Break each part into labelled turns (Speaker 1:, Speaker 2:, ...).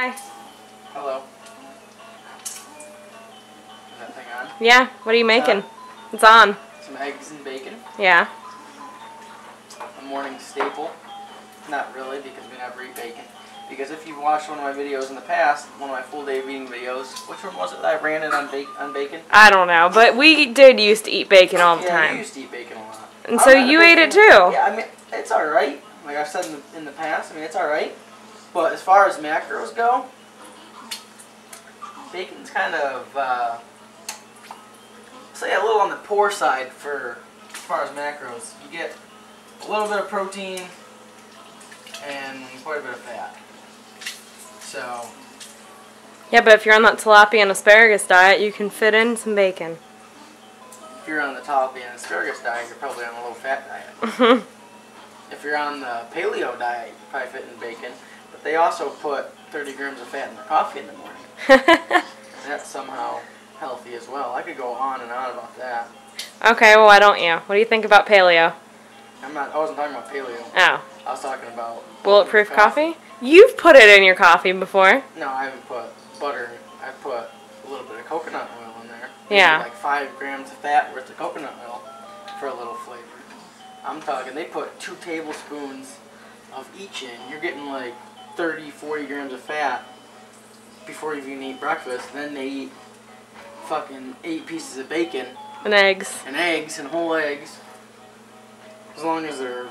Speaker 1: Hi.
Speaker 2: Hello. Is that thing on?
Speaker 1: Yeah, what are you making? It's on.
Speaker 2: Some eggs and bacon.
Speaker 1: Yeah.
Speaker 2: A morning staple. Not really, because we never eat bacon. Because if you've watched one of my videos in the past, one of my full day of eating videos, which one was it that I ran it on bacon?
Speaker 1: I don't know, but we did used to eat bacon all the
Speaker 2: Yeah,
Speaker 1: time.
Speaker 2: you used to eat bacon a lot.
Speaker 1: And so you ate it too.
Speaker 2: Yeah, I mean, it's alright. Like I've said in the past, I mean, it's alright. But as far as macros go, bacon's kind of, say a little on the poor side for as far as macros. You get a little bit of protein and quite a bit of fat. So.
Speaker 1: Yeah, but if you're on that tilapia and asparagus diet, you can fit in some bacon.
Speaker 2: If you're on the tilapia and asparagus diet, you're probably on a low fat diet. If you're on the paleo diet, you probably fit in bacon. But they also put 30 grams of fat in their coffee in the morning. That's somehow healthy as well. I could go on and on about that.
Speaker 1: Okay, well, why don't you? What do you think about paleo?
Speaker 2: I wasn't talking about paleo.
Speaker 1: Oh.
Speaker 2: I was talking about
Speaker 1: bulletproof coffee? You've put it in your coffee before.
Speaker 2: No, I haven't put butter. I put a little bit of coconut oil in there.
Speaker 1: Yeah.
Speaker 2: Maybe like 5 grams of fat worth of coconut oil for a little flavor. I'm talking, they put 2 tablespoons of each in. You're getting like 30, 40 grams of fat before you even eat breakfast. Then they eat fucking 8 pieces of bacon.
Speaker 1: And eggs.
Speaker 2: And eggs and whole eggs. As long as they're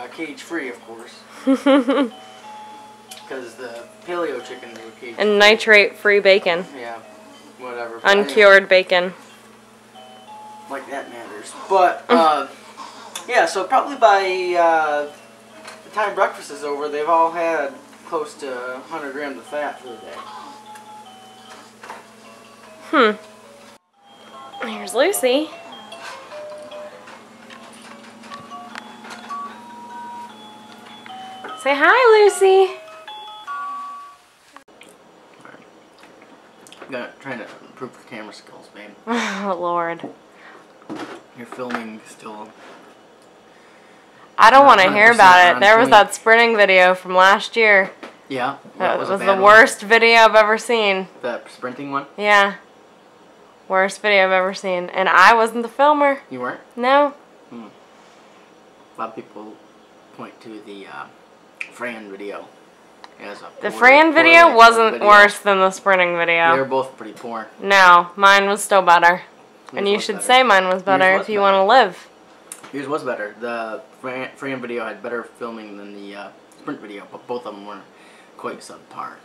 Speaker 2: cage free, of course. Because the paleo chickens are cage free.
Speaker 1: And nitrate free bacon.
Speaker 2: Yeah, whatever.
Speaker 1: Uncured bacon.
Speaker 2: Like that matters. But, yeah, so probably by the time breakfast is over, they've all had close to 100 grams of fat for the day.
Speaker 1: Here's Lucy. Say hi, Lucy.
Speaker 2: Trying to improve your camera skills, babe.
Speaker 1: Oh, Lord.
Speaker 2: You're filming still.
Speaker 1: I don't want to hear about it. There was that sprinting video from last year.
Speaker 2: Yeah?
Speaker 1: That was the worst video I've ever seen.
Speaker 2: The sprinting one?
Speaker 1: Yeah. Worst video I've ever seen. And I wasn't the filmer.
Speaker 2: You weren't?
Speaker 1: No.
Speaker 2: A lot of people point to the Fran video as a
Speaker 1: The Fran video wasn't worse than the sprinting video.
Speaker 2: They were both pretty poor.
Speaker 1: No, mine was still better. And you should say mine was better if you want to live.
Speaker 2: Yours was better. The Fran video had better filming than the sprint video, but both of them were quite subpar.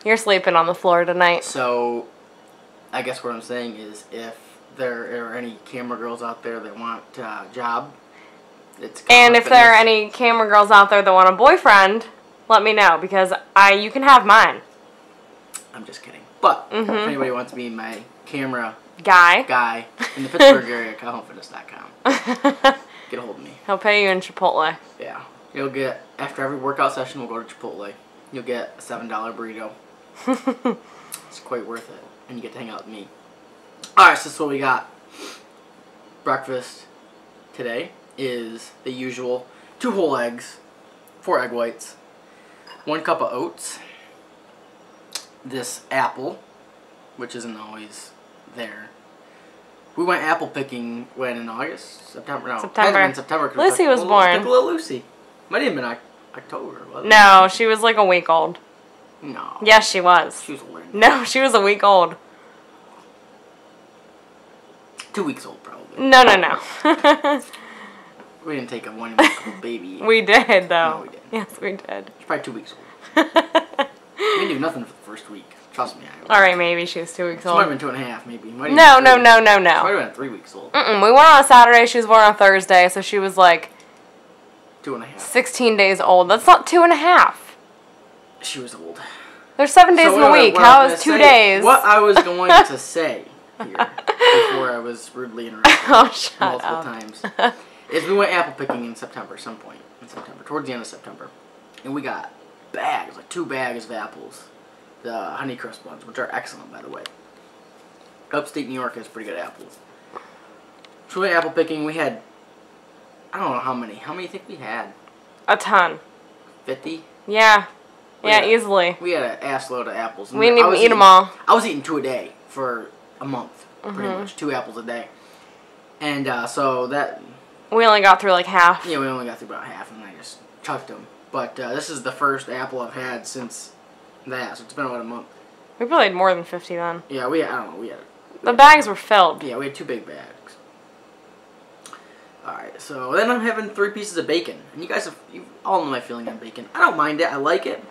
Speaker 1: You're sleeping on the floor tonight.
Speaker 2: So, I guess what I'm saying is, if there are any camera girls out there that want a job,
Speaker 1: and if there are any camera girls out there that want a boyfriend, let me know, because you can have mine.
Speaker 2: I'm just kidding. But if anybody wants to be my camera guy in the Pittsburgh area, KyleHuntFitness.com. Get a hold of me.
Speaker 1: He'll pay you in Chipotle.
Speaker 2: Yeah. You'll get, after every workout session, we'll go to Chipotle. You'll get a $7 burrito. It's quite worth it. And you get to hang out with me. Alright, so this is what we got. Breakfast today is the usual 2 whole eggs, 4 egg whites, 1 cup of oats, this apple, which isn't always there. We went apple picking when, in August? September? No.
Speaker 1: September.
Speaker 2: In September.
Speaker 1: Lucy was born.
Speaker 2: Took little Lucy. Might have been October, wasn't it?
Speaker 1: No, she was like a week old.
Speaker 2: No.
Speaker 1: Yes, she was.
Speaker 2: She was older.
Speaker 1: No, she was a week old.
Speaker 2: 2 weeks old, probably.
Speaker 1: No, no, no.
Speaker 2: We didn't take a 1 week old baby.
Speaker 1: We did, though.
Speaker 2: No, we didn't.
Speaker 1: Yes, we did.
Speaker 2: She's probably 2 weeks old. We didn't do nothing for the first week. Trust me.
Speaker 1: Alright, maybe she was 2 weeks
Speaker 2: She
Speaker 1: old.
Speaker 2: might have been 2.5, maybe.
Speaker 1: No, no, no, no, no.
Speaker 2: She might have been 3 weeks old.
Speaker 1: We went on a Saturday, she was born on a Thursday, so she was like
Speaker 2: 2.5.
Speaker 1: 16 days old. That's not 2.5.
Speaker 2: She was old.
Speaker 1: There's 7 days in a week. How is 2 days?
Speaker 2: What I was going to say here, before I was rudely interrupted multiple times, is we went apple picking in September, some point in September, towards the end of September. And we got bags, like 2 bags of apples. The Honeycrisp ones, which are excellent, by the way. Upstate New York has pretty good apples. So we went apple picking. We had, I don't know how many. How many do you think we had?
Speaker 1: A ton.
Speaker 2: 50?
Speaker 1: Yeah. Yeah, easily.
Speaker 2: We had an ass load of apples.
Speaker 1: We didn't even eat them all.
Speaker 2: I was eating 2 a day for a month, pretty much. 2 apples a day. And so that...
Speaker 1: We only got through like half.
Speaker 2: Yeah, we only got through about half, and I just chucked them. But this is the first apple I've had since that, so it's been about a month.
Speaker 1: We probably had more than 50 then.
Speaker 2: Yeah, I don't know,
Speaker 1: the bags were filled.
Speaker 2: Yeah, we had 2 big bags. Alright, so then I'm having 3 pieces of bacon. And you all know my feeling on bacon. I don't mind it, I like it.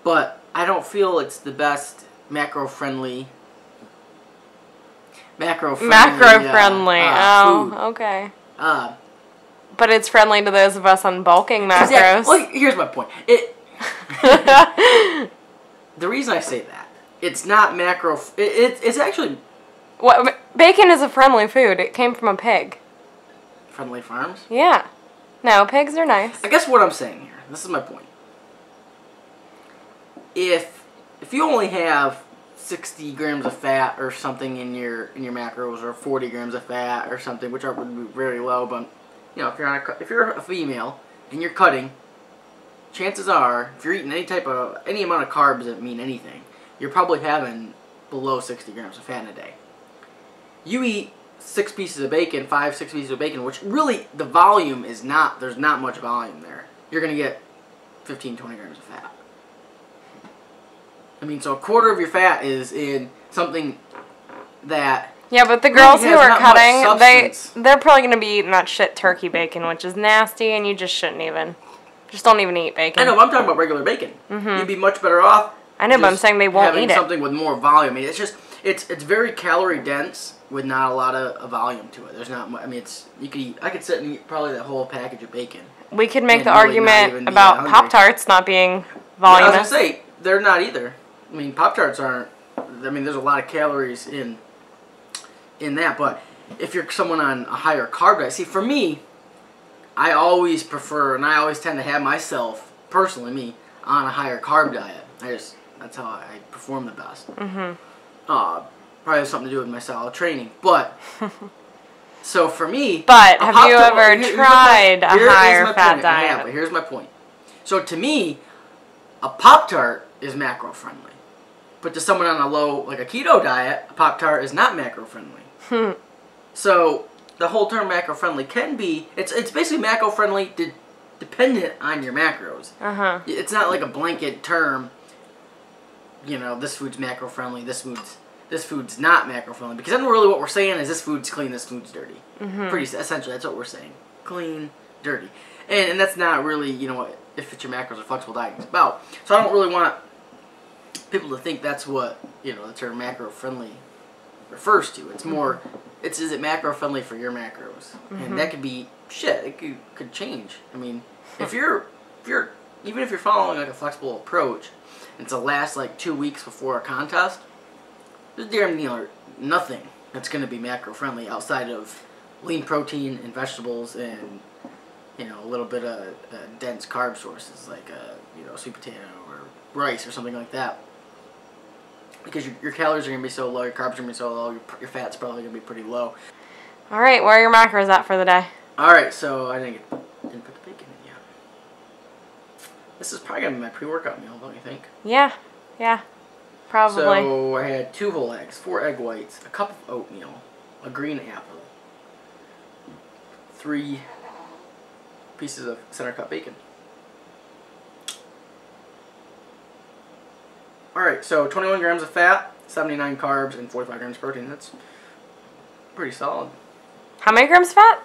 Speaker 2: But I don't feel it's the best macro-friendly food.
Speaker 1: Okay. But it's friendly to those of us on bulking macros.
Speaker 2: Yeah, well, here's my point. The reason I say that, it's not macro... It's actually...
Speaker 1: What, bacon is a friendly food. It came from a pig.
Speaker 2: Friendly farms?
Speaker 1: Yeah. No, pigs are nice.
Speaker 2: I guess what I'm saying here, this is my point. If you only have 60 grams of fat or something in your macros, or 40 grams of fat or something, which would be very low, but you know, if you're a female and you're cutting, chances are if you're eating any amount of carbs that mean anything, you're probably having below 60 grams of fat in a day. You eat 6 pieces of bacon, 5, 6 pieces of bacon, which really the volume is not, there's not much volume there. You're going to get 15, 20 grams of fat. I mean, so a quarter of your fat is in something that...
Speaker 1: Yeah, but the girls who are cutting, they're probably going to be eating that shit turkey bacon, which is nasty, and you just shouldn't even. Just don't even eat bacon.
Speaker 2: I know, but I'm talking about regular bacon. You'd be much better off.
Speaker 1: I know, but I'm saying they won't eat it.
Speaker 2: Something with more volume. I mean, it's just, it's very calorie dense with not a lot of volume to it. There's not much. I mean, I could sit and eat probably that whole package of bacon.
Speaker 1: We could make the argument about Pop-Tarts not being voluminous.
Speaker 2: Yeah, I was going to say, they're not either. I mean, Pop-Tarts aren't, I mean, there's a lot of calories in that, but if you're someone on a higher carb diet, see, for me, I always prefer, and I always tend to have myself, personally me, on a higher carb diet. That's how I perform the best. Probably has something to do with my style of training, but, so for me...
Speaker 1: But, have you ever tried a higher fat diet?
Speaker 2: Yeah, but here's my point. So to me, a Pop-Tart is macro-friendly. But to someone on like a keto diet, a Pop-Tart is not macro-friendly. So the whole term macro-friendly can be, it's basically macro-friendly dependent on your macros. It's not like a blanket term, you know, this food's macro-friendly, this food's not macro-friendly. Because then really what we're saying is this food's clean, this food's dirty. Essentially, that's what we're saying. Clean, dirty. And that's not really, you know, what if it's your macros or flexible dieting is about. So I don't really want people to think that's what, you know, the term macro-friendly refers to. It's more, is it macro-friendly for your macros? And that could be, shit, it could change. I mean, even if you're following like a flexible approach, and it's the last like 2 weeks before a contest, there's damn near nothing that's going to be macro-friendly outside of lean protein and vegetables and, you know, a little bit of dense carb sources like, you know, sweet potato or rice or something like that. Because your calories are going to be so low, your carbs are going to be so low, your fat's probably going to be pretty low.
Speaker 1: Alright, where are your macros at for the day?
Speaker 2: Alright, so I didn't put the bacon in yet. This is probably going to be my pre-workout meal, don't you think?
Speaker 1: Yeah, probably.
Speaker 2: So I had 2 whole eggs, 4 egg whites, a cup of oatmeal, a green apple, 3 pieces of center cut bacon. Alright, so 21 grams of fat, 79 carbs, and 45 grams of protein. That's pretty solid.
Speaker 1: How many grams of fat?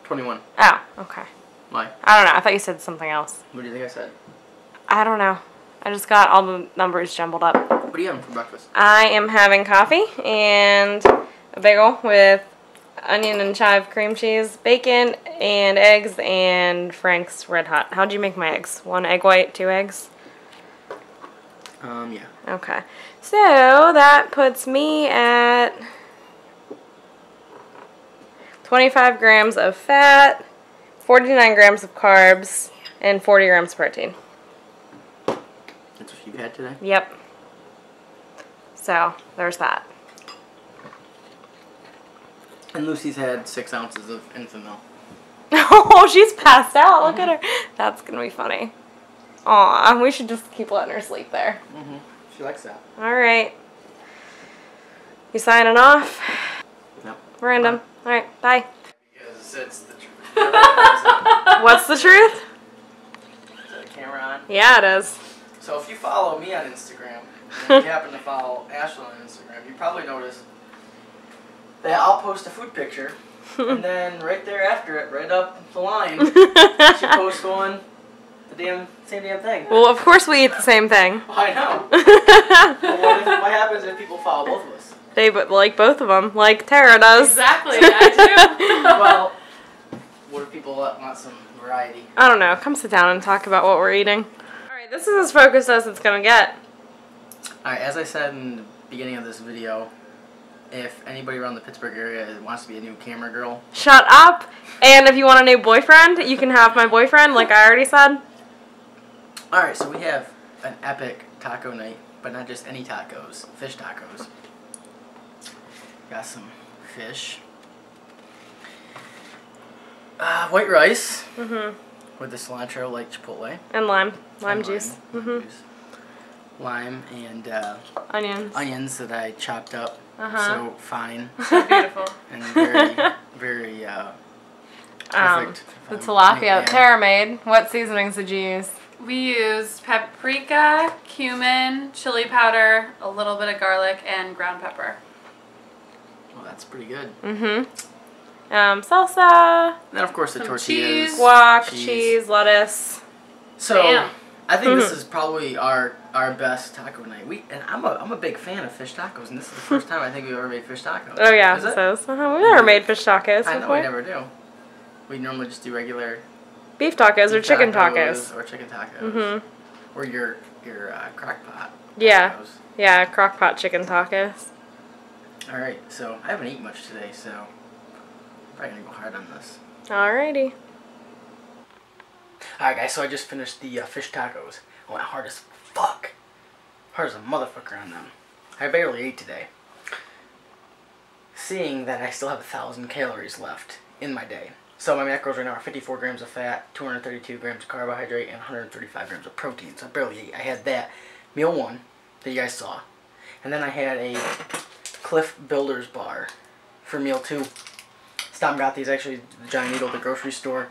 Speaker 2: 21.
Speaker 1: Oh, okay.
Speaker 2: Why?
Speaker 1: I don't know. I thought you said something else.
Speaker 2: What do you think I said?
Speaker 1: I don't know. I just got all the numbers jumbled up.
Speaker 2: What are you having for breakfast?
Speaker 1: I am having coffee and a bagel with onion and chive cream cheese, bacon, and eggs, and Frank's Red Hot. How'd you make my eggs? 1 egg white, 2 eggs?
Speaker 2: Yeah.
Speaker 1: Okay. So that puts me at 25 grams of fat, 49 grams of carbs, and 40 grams of protein.
Speaker 2: That's what you've had today?
Speaker 1: Yep. So, there's that.
Speaker 2: And Lucy's had 6 ounces of infant milk.
Speaker 1: Oh, she's passed out. Look at her. That's going to be funny. Aw, we should just keep letting her sleep there.
Speaker 2: Mm-hmm. She likes that.
Speaker 1: Alright. You signing off?
Speaker 2: Yep.
Speaker 1: Random. Alright, bye.
Speaker 2: Because it's the truth.
Speaker 1: What's the truth?
Speaker 2: Is that a camera on?
Speaker 1: Yeah, it is.
Speaker 2: So if you follow me on Instagram, and if you happen to follow Ashley on Instagram, you probably notice that I'll post a food picture, and then right there after it, right up the line, she posts one, same damn thing.
Speaker 1: Well, of course we eat the same thing.
Speaker 2: I know. But what happens if people follow both of us?
Speaker 1: They like both of them, like Tara does.
Speaker 3: Exactly, I do.
Speaker 2: Well, what if people want some variety?
Speaker 1: I don't know. Come sit down and talk about what we're eating. Alright, this is as focused as it's gonna get.
Speaker 2: Alright, as I said in the beginning of this video, if anybody around the Pittsburgh area wants to be a new camera girl.
Speaker 1: Shut up! And if you want a new boyfriend, you can have my boyfriend, like I already said.
Speaker 2: Alright, so we have an epic taco night, but not just any tacos, fish tacos. Got some fish. White rice. With the cilantro like Chipotle.
Speaker 1: And lime. Lime juice.
Speaker 2: Lime and
Speaker 1: Onions.
Speaker 2: onions that I chopped up so fine.
Speaker 3: So beautiful.
Speaker 2: And very, very perfect.
Speaker 1: The tilapia that Tara made. What seasonings did you use?
Speaker 3: We used paprika, cumin, chili powder, a little bit of garlic, and ground pepper.
Speaker 2: Well, that's pretty good.
Speaker 1: Salsa.
Speaker 2: And then, of course, the
Speaker 3: Some
Speaker 2: tortillas.
Speaker 3: cheese.
Speaker 1: Guac, cheese, lettuce.
Speaker 2: So,
Speaker 3: Bam.
Speaker 2: I think this is probably our best taco night. I'm a big fan of fish tacos, and this is the first time I think we've ever made fish tacos.
Speaker 1: Oh yeah,
Speaker 2: Is it?
Speaker 1: we've never made fish tacos
Speaker 2: I know
Speaker 1: before.
Speaker 2: we never do. We normally just do regular
Speaker 1: Beef tacos or
Speaker 2: beef
Speaker 1: chicken tacos.
Speaker 2: or chicken tacos. Or your crock pot.
Speaker 1: Yeah.
Speaker 2: Tacos.
Speaker 1: Yeah, crock pot chicken tacos.
Speaker 2: All right, so I haven't eaten much today, so I'm probably gonna go hard on this.
Speaker 1: Alrighty.
Speaker 2: Alright guys, so I just finished the fish tacos. I went hard as fuck. Hard as a motherfucker on them. I barely ate today. Seeing that I still have 1,000 calories left in my day. So my macros right now are 54 grams of fat, 232 grams of carbohydrate, and 135 grams of protein. So I barely ate. I had that meal 1 that you guys saw. And then I had a Cliff Builders bar for meal 2. Stop and got these actually the Giant Eagle at the grocery store.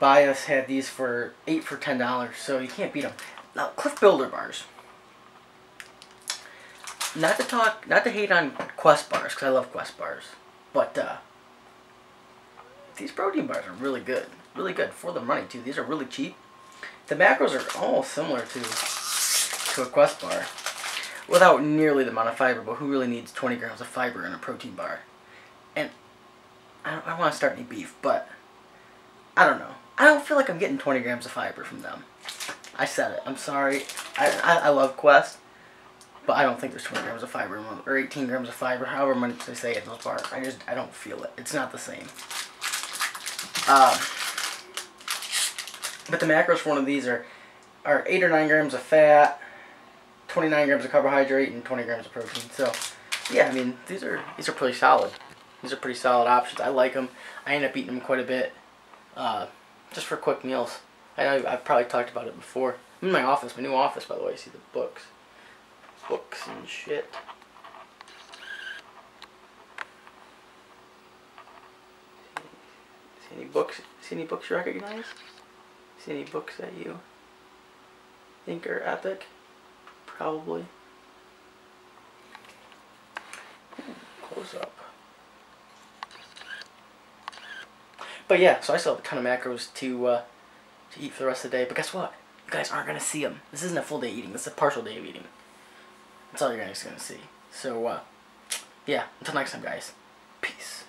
Speaker 2: Bias had these for 8 for $10, so you can't beat them. Now, Cliff Builder bars. Not to hate on Quest bars, because I love Quest bars, but these protein bars are really good for the money too. These are really cheap. The macros are almost similar to a Quest bar, without nearly the amount of fiber. But who really needs 20 grams of fiber in a protein bar? And I don't want to start any beef, but I don't know. I don't feel like I'm getting 20 grams of fiber from them. I said it. I'm sorry. I love Quest, but I don't think there's 20 grams of fiber in them, or 18 grams of fiber, however much they say in those bars. I don't feel it. It's not the same. But the macros for one of these are 8 or 9 grams of fat, 29 grams of carbohydrate, and 20 grams of protein. So, yeah, I mean, these are pretty solid. These are pretty solid options. I like them. I end up eating them quite a bit. Just for quick meals. I know I've probably talked about it before. I'm in my office, my new office, by the way. See the books and shit. See any books? See any books you recognize? See any books that you think are epic? Probably. Close up. But yeah, so I still have a ton of macros to eat for the rest of the day. But guess what? You guys aren't going to see them. This isn't a full day eating. This is a partial day of eating. That's all you're guys going to see. So, yeah, until next time, guys. Peace.